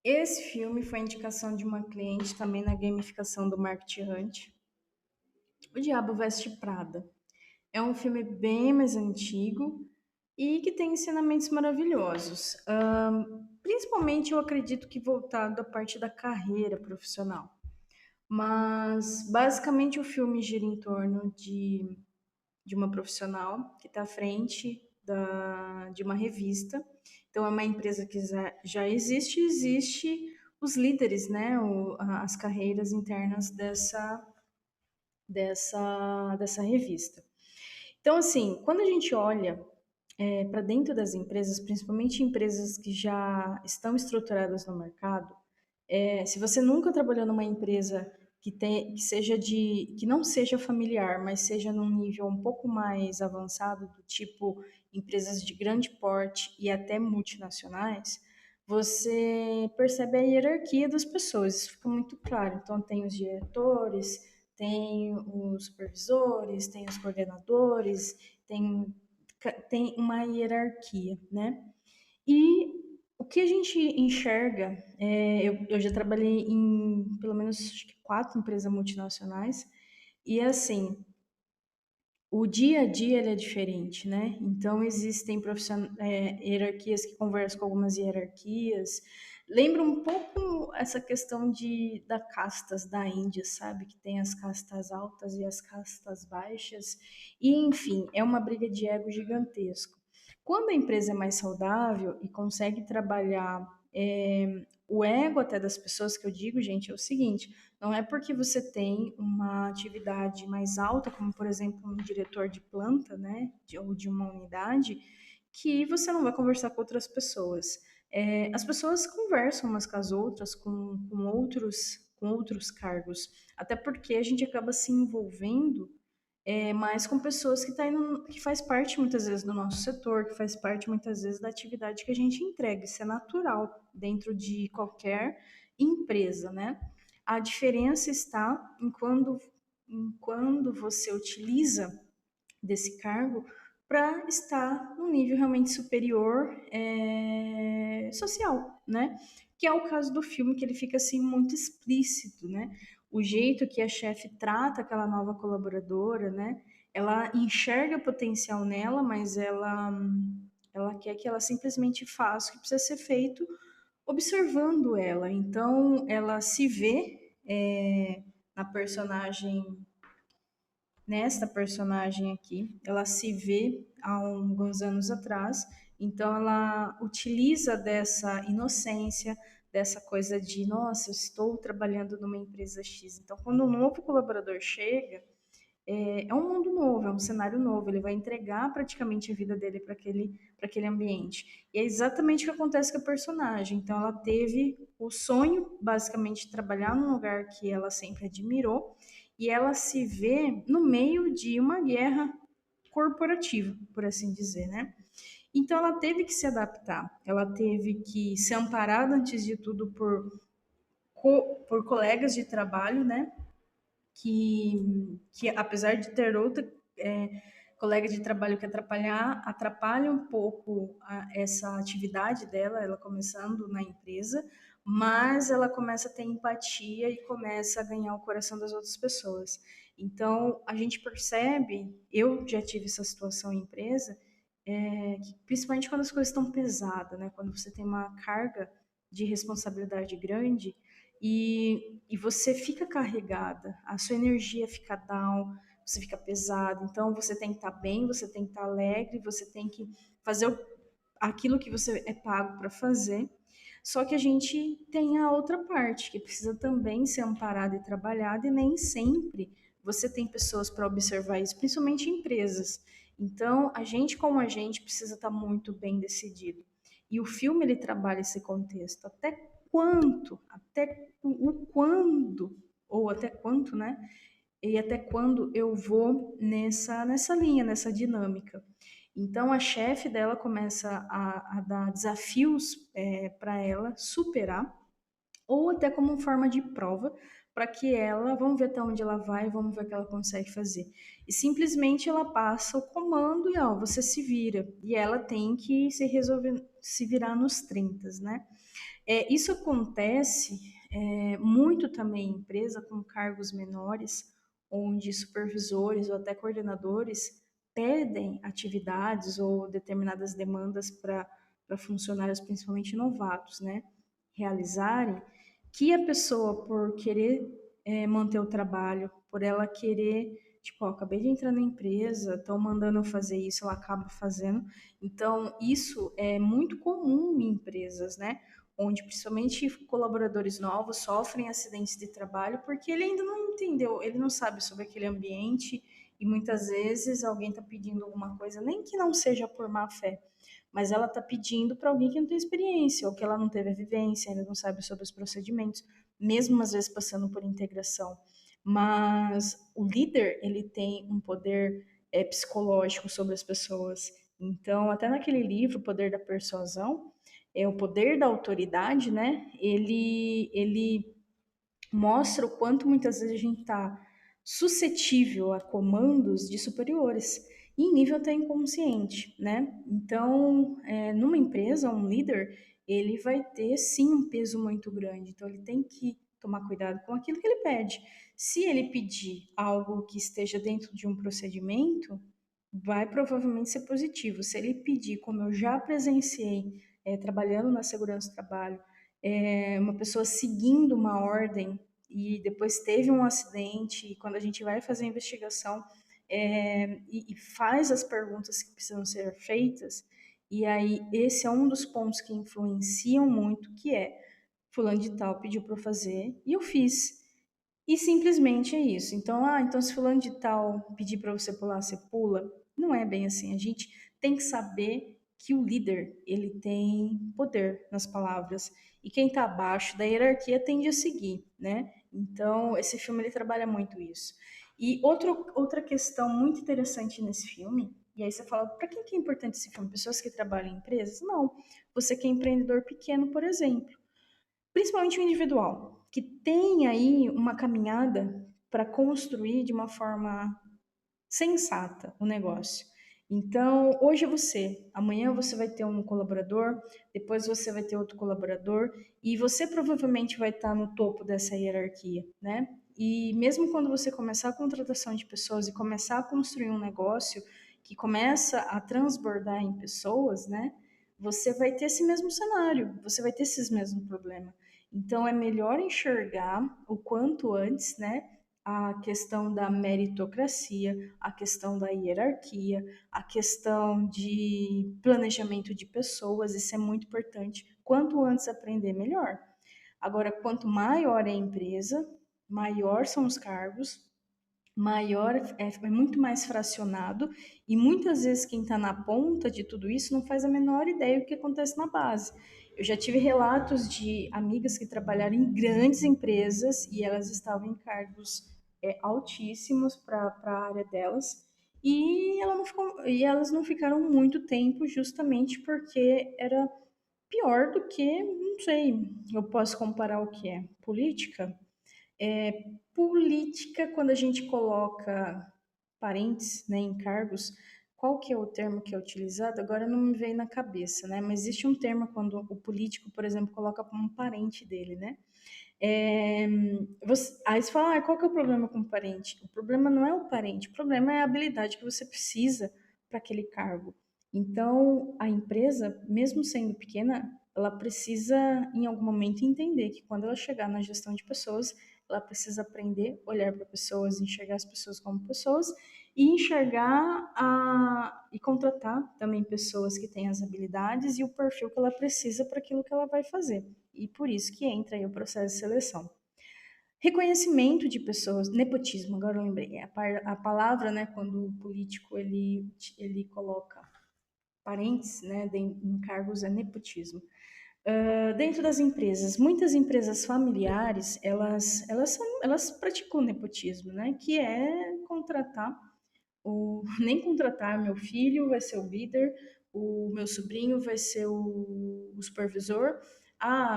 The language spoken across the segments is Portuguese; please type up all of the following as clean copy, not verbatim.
Esse filme foi a indicação de uma cliente também na gamificação do Market Hunt. O Diabo Veste Prada. É um filme bem mais antigo e que tem ensinamentos maravilhosos. Principalmente eu acredito que voltado à parte da carreira profissional. Mas basicamente o filme gira em torno de uma profissional que está à frente de uma revista. Então é uma empresa que já existe os líderes, né? As carreiras internas dessa revista. Então, assim, quando a gente olha para dentro das empresas, principalmente empresas que já estão estruturadas no mercado, se você nunca trabalhou numa empresa que não seja familiar, mas seja num nível um pouco mais avançado, do tipo empresas de grande porte e até multinacionais, você percebe a hierarquia das pessoas, isso fica muito claro. Então, tem os diretores, tem os supervisores, tem os coordenadores, tem, tem uma hierarquia, né? E o que a gente enxerga, eu já trabalhei em pelo menos acho que 4 empresas multinacionais, e assim, o dia a dia ele é diferente, né? Então existem hierarquias que conversam com algumas hierarquias. Lembra um pouco essa questão da castas da Índia, sabe? Que tem as castas altas e as castas baixas. E enfim, é uma briga de ego gigantesco. Quando a empresa é mais saudável e consegue trabalhar o ego até das pessoas, que eu digo, gente, é o seguinte: não é porque você tem uma atividade mais alta, como por exemplo um diretor de planta, né, ou de uma unidade, que você não vai conversar com outras pessoas. As pessoas conversam umas com as outras, com outros cargos, até porque a gente acaba se envolvendo mas com pessoas que faz parte muitas vezes do nosso setor, que faz parte muitas vezes da atividade que a gente entrega. Isso é natural dentro de qualquer empresa, né? A diferença está em quando você utiliza desse cargo para estar num nível realmente superior social, né? Que é o caso do filme, que ele fica assim muito explícito, né? O jeito que a chefe trata aquela nova colaboradora, né? Ela enxerga potencial nela, mas ela quer que ela simplesmente faça o que precisa ser feito observando ela. Então, ela se vê na personagem nesta personagem aqui. Ela se vê há alguns anos atrás, então ela utiliza dessa inocência, dessa coisa de, nossa, eu estou trabalhando numa empresa X. Então, quando um novo colaborador chega, é um mundo novo, é um cenário novo, ele vai entregar praticamente a vida dele para aquele ambiente. E é exatamente o que acontece com a personagem. Então, ela teve o sonho, basicamente, de trabalhar num lugar que ela sempre admirou, e ela se vê no meio de uma guerra corporativa, por assim dizer, né? Então, ela teve que se adaptar, ela teve que ser amparada, antes de tudo, por colegas de trabalho, né? Que apesar de ter outra colega de trabalho que atrapalha um pouco essa atividade dela, ela começando na empresa, mas ela começa a ter empatia e começa a ganhar o coração das outras pessoas. Então, a gente percebe, eu já tive essa situação em empresa, que principalmente quando as coisas estão pesadas, né? Quando você tem uma carga de responsabilidade grande, e você fica carregada, a sua energia fica down, você fica pesado. Então você tem que estar bem, você tem que estar alegre, você tem que fazer aquilo que você é pago para fazer. Só que a gente tem a outra parte, que precisa também ser amparada e trabalhada, e nem sempre você tem pessoas para observar isso, principalmente em empresas. Então, a gente, como a gente, precisa estar muito bem decidido. E o filme ele trabalha esse contexto. Até o quando, ou até quanto, né? E até quando eu vou nessa linha, nessa dinâmica. Então a chefe dela começa a dar desafios para ela superar, ou até como forma de prova, para que ela, vamos ver até onde ela vai, vamos ver o que ela consegue fazer. E simplesmente ela passa o comando e ó, você se vira. E ela tem que se resolver, se virar nos 30, né? Isso acontece muito também em empresa com cargos menores, onde supervisores ou até coordenadores pedem atividades ou determinadas demandas para funcionários, principalmente novatos, né, realizarem, que a pessoa, por querer manter o trabalho, por ela querer, tipo, ó, acabei de entrar na empresa, estão mandando eu fazer isso, ela acaba fazendo. Então, isso é muito comum em empresas, né? Onde principalmente colaboradores novos sofrem acidentes de trabalho porque ele ainda não entendeu, ele não sabe sobre aquele ambiente e muitas vezes alguém está pedindo alguma coisa, nem que não seja por má fé, mas ela está pedindo para alguém que não tem experiência ou que ela não teve a vivência, ainda não sabe sobre os procedimentos, mesmo às vezes passando por integração. Mas o líder, ele tem um poder psicológico sobre as pessoas. Então, até naquele livro, O Poder da Persuasão, o poder da autoridade, né? Ele mostra o quanto muitas vezes a gente está suscetível a comandos de superiores, em nível até inconsciente, né? Então, numa empresa, um líder, ele vai ter sim um peso muito grande, então ele tem que tomar cuidado com aquilo que ele pede. Se ele pedir algo que esteja dentro de um procedimento, vai provavelmente ser positivo. Se ele pedir, como eu já presenciei, trabalhando na segurança do trabalho, uma pessoa seguindo uma ordem e depois teve um acidente, e quando a gente vai fazer a investigação e faz as perguntas que precisam ser feitas, e aí esse é um dos pontos que influenciam muito, que é fulano de tal pediu para eu fazer e eu fiz. E simplesmente é isso. Então, então se fulano de tal pedir para você pular, você pula. Não é bem assim. A gente tem que saber que o líder, ele tem poder nas palavras. E quem está abaixo da hierarquia tende a seguir, né? Então, esse filme, ele trabalha muito isso. E outra questão muito interessante nesse filme, e aí você fala, para quem que é importante esse filme? Pessoas que trabalham em empresas? Não. Você que é empreendedor pequeno, por exemplo, principalmente o individual, que tem aí uma caminhada para construir de uma forma sensata o negócio. Então, hoje é você, amanhã você vai ter um colaborador, depois você vai ter outro colaborador, e você provavelmente vai estar no topo dessa hierarquia, né? E mesmo quando você começar a contratação de pessoas e começar a construir um negócio que começa a transbordar em pessoas, né? Você vai ter esse mesmo cenário, você vai ter esses mesmos problemas. Então, é melhor enxergar o quanto antes, né? A questão da meritocracia, a questão da hierarquia, a questão de planejamento de pessoas, isso é muito importante. Quanto antes aprender, melhor. Agora, quanto maior é a empresa, maior são os cargos, maior é muito mais fracionado e muitas vezes quem está na ponta de tudo isso não faz a menor ideia do que acontece na base. Eu já tive relatos de amigas que trabalharam em grandes empresas e elas estavam em cargos altíssimos para a área delas e elas não ficaram muito tempo justamente porque era pior do que, não sei, eu posso comparar o que é política. Política, quando a gente coloca parentes, né, em cargos, qual que é o termo que é utilizado? Agora não me veio na cabeça, né? Mas existe um termo quando o político, por exemplo, coloca como um parente dele, né? É, aí você fala, qual que é o problema com o parente? O problema não é o parente, o problema é a habilidade que você precisa para aquele cargo. Então, a empresa, mesmo sendo pequena, ela precisa, em algum momento, entender que quando ela chegar na gestão de pessoas, ela precisa aprender, olhar para pessoas, enxergar as pessoas como pessoas e enxergar e contratar também pessoas que têm as habilidades e o perfil que ela precisa para aquilo que ela vai fazer. E por isso que entra aí o processo de seleção. Reconhecimento de pessoas, nepotismo, agora eu lembrei, a palavra, né, quando o político ele coloca parentes, né, em cargos, é nepotismo. Dentro das empresas, muitas empresas familiares, elas praticam nepotismo, né, que é contratar nem contratar meu filho vai ser o líder, o meu sobrinho vai ser o supervisor,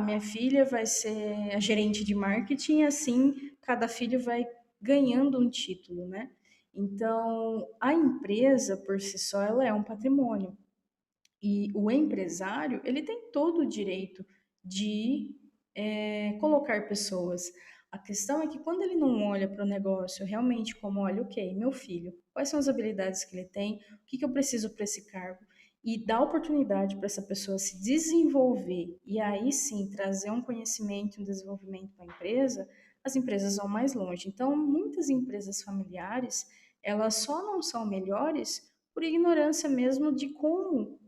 minha filha vai ser a gerente de marketing, e assim cada filho vai ganhando um título, né? Então, a empresa por si só ela é um patrimônio. E o empresário, ele tem todo o direito de colocar pessoas. A questão é que quando ele não olha para o negócio realmente como, olha, ok, meu filho, quais são as habilidades que ele tem, o que que eu preciso para esse cargo, e dá oportunidade para essa pessoa se desenvolver e aí sim trazer um conhecimento, um desenvolvimento para a empresa, as empresas vão mais longe. Então, muitas empresas familiares, elas só não são melhores por ignorância mesmo de como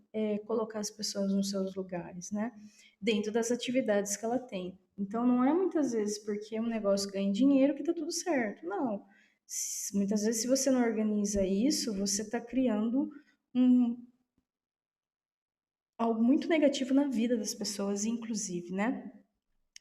colocar as pessoas nos seus lugares, né? Dentro das atividades que ela tem. Então, não é muitas vezes porque um negócio ganha dinheiro que tá tudo certo. Não. Muitas vezes, se você não organiza isso, você está criando um, algo muito negativo na vida das pessoas, inclusive, né?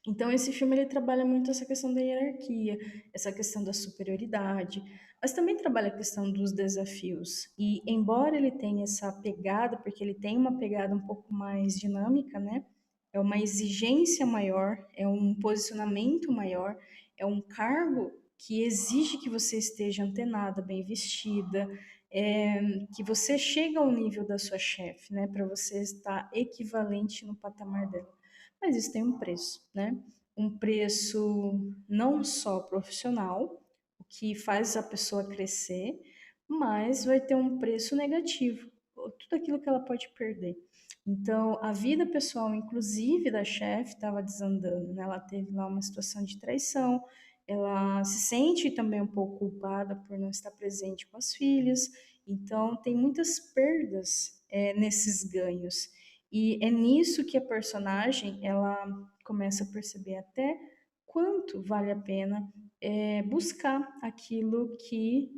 Então esse filme ele trabalha muito essa questão da hierarquia, essa questão da superioridade, mas também trabalha a questão dos desafios. E embora ele tenha essa pegada, porque ele tem uma pegada um pouco mais dinâmica, né? É uma exigência maior, é um posicionamento maior, é um cargo que exige que você esteja antenada, bem vestida, que você chegue ao nível da sua chefe, né? Para você estar equivalente no patamar dela. Mas isso tem um preço, né? Um preço não só profissional, o que faz a pessoa crescer, mas vai ter um preço negativo, tudo aquilo que ela pode perder. Então, a vida pessoal, inclusive da chefe, estava desandando, né? Ela teve lá uma situação de traição, ela se sente também um pouco culpada por não estar presente com as filhas, então tem muitas perdas nesses ganhos. E é nisso que a personagem ela começa a perceber até quanto vale a pena buscar aquilo que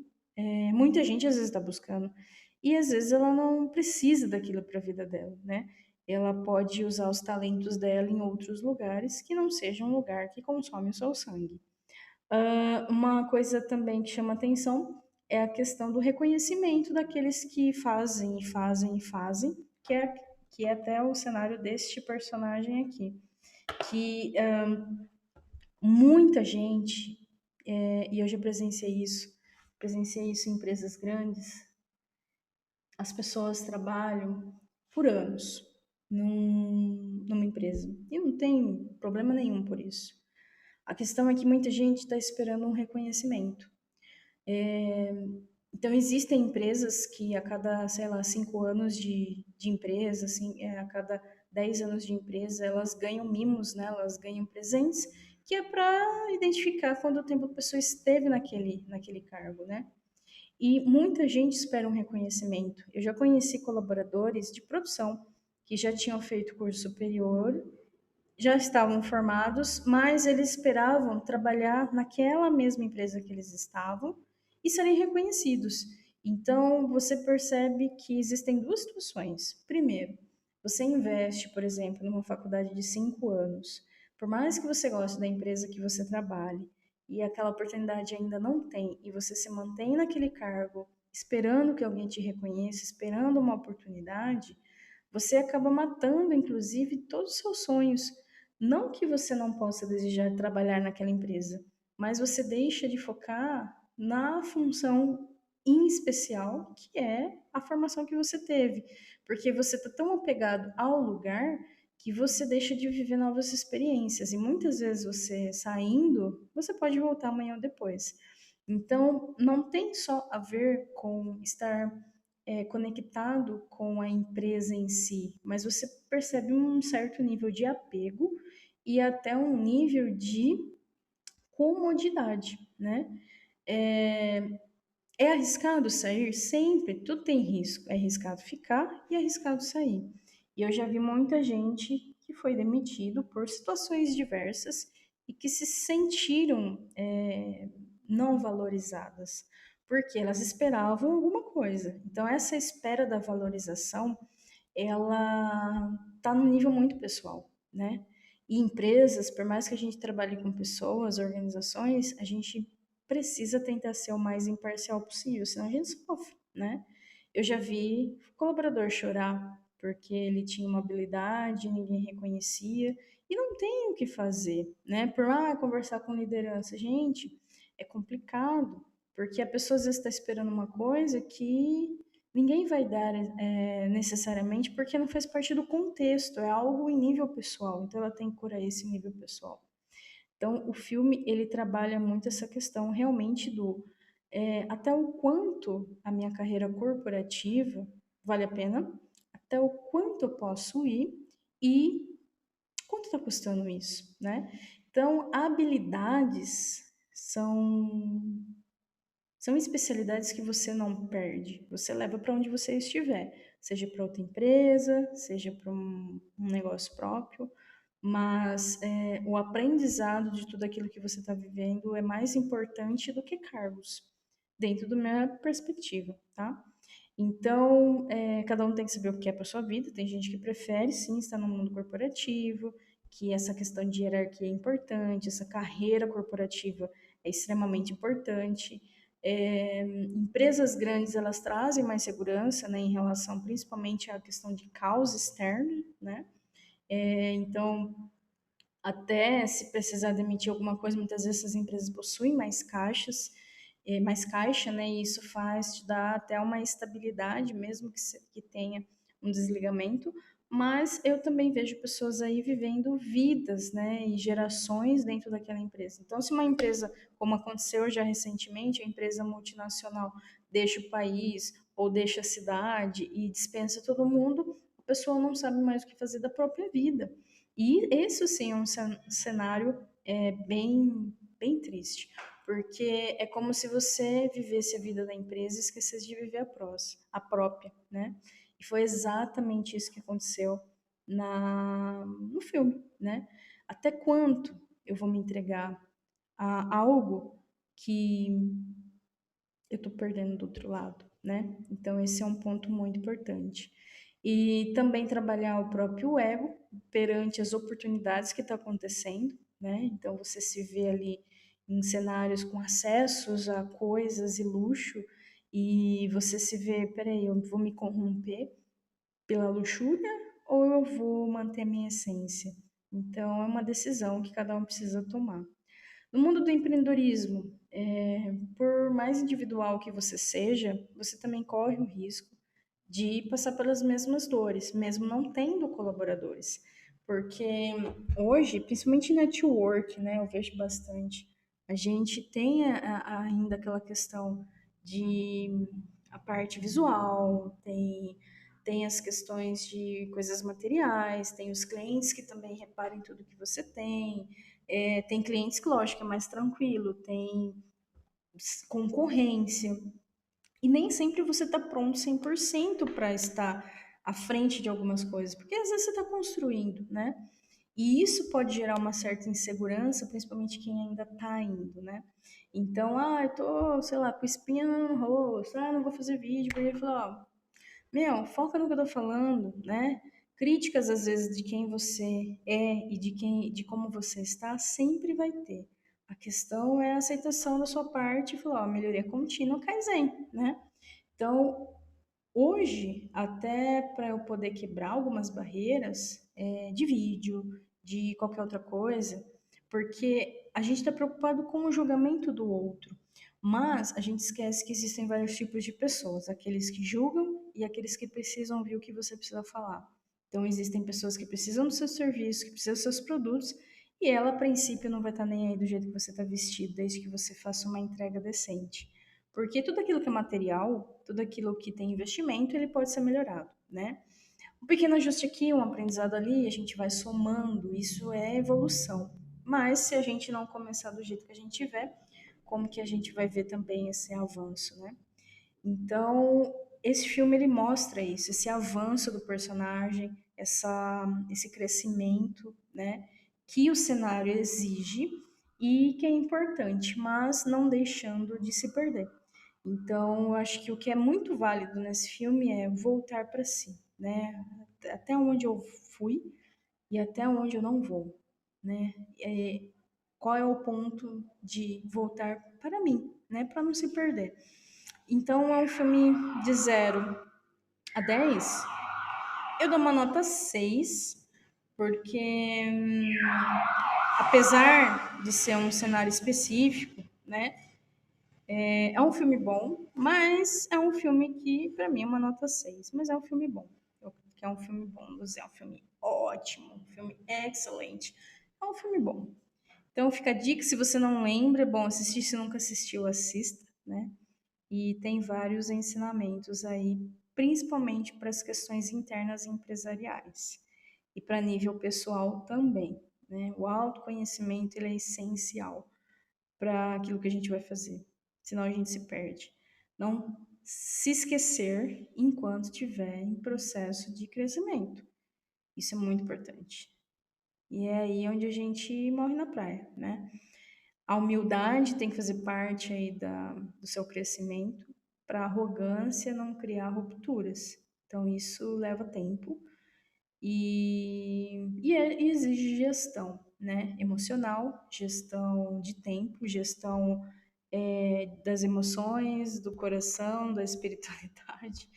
muita gente às vezes está buscando. E às vezes ela não precisa daquilo para a vida dela, né? Ela pode usar os talentos dela em outros lugares que não seja um lugar que consome o seu sangue. Uma coisa também que chama atenção é a questão do reconhecimento daqueles que fazem e fazem e fazem, que é até o cenário deste personagem aqui. Que muita gente, e eu já presenciei isso em empresas grandes, as pessoas trabalham por anos numa empresa e não tem problema nenhum por isso. A questão é que muita gente está esperando um reconhecimento. Então, existem empresas que a cada, sei lá, 5 anos de empresa, assim, a cada 10 anos de empresa, elas ganham mimos, né? Elas ganham presentes, que é para identificar quanto tempo a pessoa esteve naquele cargo, né? E muita gente espera um reconhecimento. Eu já conheci colaboradores de produção que já tinham feito curso superior, já estavam formados, mas eles esperavam trabalhar naquela mesma empresa que eles estavam e serem reconhecidos. Então, você percebe que existem duas situações. Primeiro, você investe, por exemplo, numa faculdade de 5 anos. Por mais que você goste da empresa que você trabalhe e aquela oportunidade ainda não tem, e você se mantém naquele cargo, esperando que alguém te reconheça, esperando uma oportunidade, você acaba matando, inclusive, todos os seus sonhos. Não que você não possa desejar trabalhar naquela empresa, mas você deixa de focar na função em especial, que é a formação que você teve. Porque você está tão apegado ao lugar que você deixa de viver novas experiências. E muitas vezes você saindo, você pode voltar amanhã ou depois. Então, não tem só a ver com estar conectado com a empresa em si, mas você percebe um certo nível de apego e até um nível de comodidade, né? É, é arriscado sair? Sempre, tudo tem risco. É arriscado ficar e é arriscado sair. E eu já vi muita gente que foi demitido por situações diversas e que se sentiram não valorizadas, porque elas esperavam alguma coisa. Então, essa espera da valorização, ela está no nível muito pessoal, né? E empresas, por mais que a gente trabalhe com pessoas, organizações, a gente precisa tentar ser o mais imparcial possível, senão a gente sofre, né? Eu já vi colaborador chorar porque ele tinha uma habilidade, ninguém reconhecia, e não tem o que fazer, né? Por conversar com liderança, gente, é complicado, porque a pessoa às vezes está esperando uma coisa que ninguém vai dar necessariamente porque não faz parte do contexto, é algo em nível pessoal, então ela tem que curar esse nível pessoal. Então, o filme, ele trabalha muito essa questão realmente do até o quanto a minha carreira corporativa vale a pena, até o quanto eu posso ir e quanto está custando isso, né? Então, habilidades são especialidades que você não perde, você leva para onde você estiver, seja para outra empresa, seja para um negócio próprio, mas o aprendizado de tudo aquilo que você está vivendo é mais importante do que cargos, dentro da minha perspectiva, tá? Então, cada um tem que saber o que é para sua vida. Tem gente que prefere, sim, estar no mundo corporativo, que essa questão de hierarquia é importante, essa carreira corporativa é extremamente importante. Empresas grandes, elas trazem mais segurança, né, em relação principalmente à questão de causa externa, né? Então, até se precisar demitir alguma coisa, muitas vezes essas empresas possuem mais caixas, mais caixa, né? E isso faz te dar até uma estabilidade, mesmo que tenha um desligamento. Mas eu também vejo pessoas aí vivendo vidas, né? E gerações dentro daquela empresa. Então, se uma empresa, como aconteceu já recentemente, a empresa multinacional deixa o país ou deixa a cidade e dispensa todo mundo, a pessoa não sabe mais o que fazer da própria vida. E esse sim é um cenário bem triste, porque é como se você vivesse a vida da empresa e esquecesse de viver a própria, né? E foi exatamente isso que aconteceu no filme, né? Até quanto eu vou me entregar a algo que eu estou perdendo do outro lado, né? Então, esse é um ponto muito importante. E também trabalhar o próprio ego perante as oportunidades que estão acontecendo, né? Então, você se vê ali em cenários com acessos a coisas e luxo, e você se vê, peraí, eu vou me corromper pela luxúria ou eu vou manter a minha essência? Então, é uma decisão que cada um precisa tomar. No mundo do empreendedorismo, por mais individual que você seja, você também corre o risco de passar pelas mesmas dores, mesmo não tendo colaboradores. Porque hoje, principalmente network, né, eu vejo bastante, a gente tem ainda aquela questão de a parte visual, tem as questões de coisas materiais, tem os clientes que também reparem tudo que você tem, tem clientes que, lógico, é mais tranquilo, tem concorrência, e nem sempre você está pronto 100% para estar à frente de algumas coisas, porque às vezes você está construindo, né? E isso pode gerar uma certa insegurança, principalmente quem ainda está indo, né? Então, eu tô, sei lá, com espinha no rosto, não vou fazer vídeo, porque ele falou, ó, meu, foca no que eu tô falando, né? Críticas às vezes de quem você é e de como você está, sempre vai ter. A questão é a aceitação da sua parte e falar, ó, melhoria contínua, Kaizen, né? Então, hoje, até para eu poder quebrar algumas barreiras de vídeo, de qualquer outra coisa, porque a gente está preocupado com o julgamento do outro, mas a gente esquece que existem vários tipos de pessoas, aqueles que julgam e aqueles que precisam ouvir o que você precisa falar. Então, existem pessoas que precisam do seu serviço, que precisam dos seus produtos, e ela, a princípio, não vai estar nem aí do jeito que você está vestido, desde que você faça uma entrega decente. Porque tudo aquilo que é material, tudo aquilo que tem investimento, ele pode ser melhorado, né? Um pequeno ajuste aqui, um aprendizado ali, a gente vai somando, isso é evolução. Mas se a gente não começar do jeito que a gente tiver, como que a gente vai ver também esse avanço, né? Então, esse filme ele mostra isso, esse avanço do personagem, esse crescimento, né, que o cenário exige e que é importante, mas não deixando de se perder. Então, eu acho que o que é muito válido nesse filme é voltar para si, né? Até onde eu fui e até onde eu não vou, né? Qual é o ponto de voltar para mim, né? Para não se perder. Então, é um filme de 0 a 10. Eu dou uma nota 6, porque apesar de ser um cenário específico, né? É um filme bom, mas é um filme que, pra mim, é uma nota 6. Mas é um filme bom. Que é um filme bom. Não é um filme ótimo, um filme excelente. É um filme bom. Então fica a dica, se você não lembra, é bom assistir. Se nunca assistiu, assista, né? E tem vários ensinamentos aí, principalmente para as questões internas empresariais. E para nível pessoal também, né? O autoconhecimento ele é essencial para aquilo que a gente vai fazer. Senão a gente se perde. Não se esquecer enquanto estiver em processo de crescimento. Isso é muito importante. E é aí onde a gente morre na praia, né? A humildade tem que fazer parte aí do seu crescimento para a arrogância não criar rupturas. Então isso leva tempo e exige gestão, né? Emocional, gestão de tempo, gestão das emoções, do coração, da espiritualidade.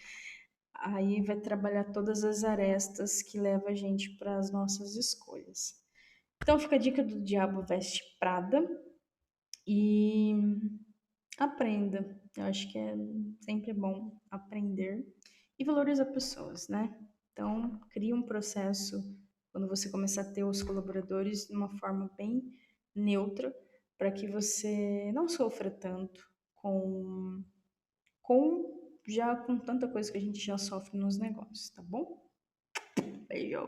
Aí vai trabalhar todas as arestas que levam a gente para as nossas escolhas. Então fica a dica do Diabo Veste Prada e aprenda. Eu acho que é sempre bom aprender e valorizar pessoas, né? Então, cria um processo quando você começar a ter os colaboradores de uma forma bem neutra, para que você não sofra tanto com tanta coisa que a gente já sofre nos negócios, tá bom? Beijo.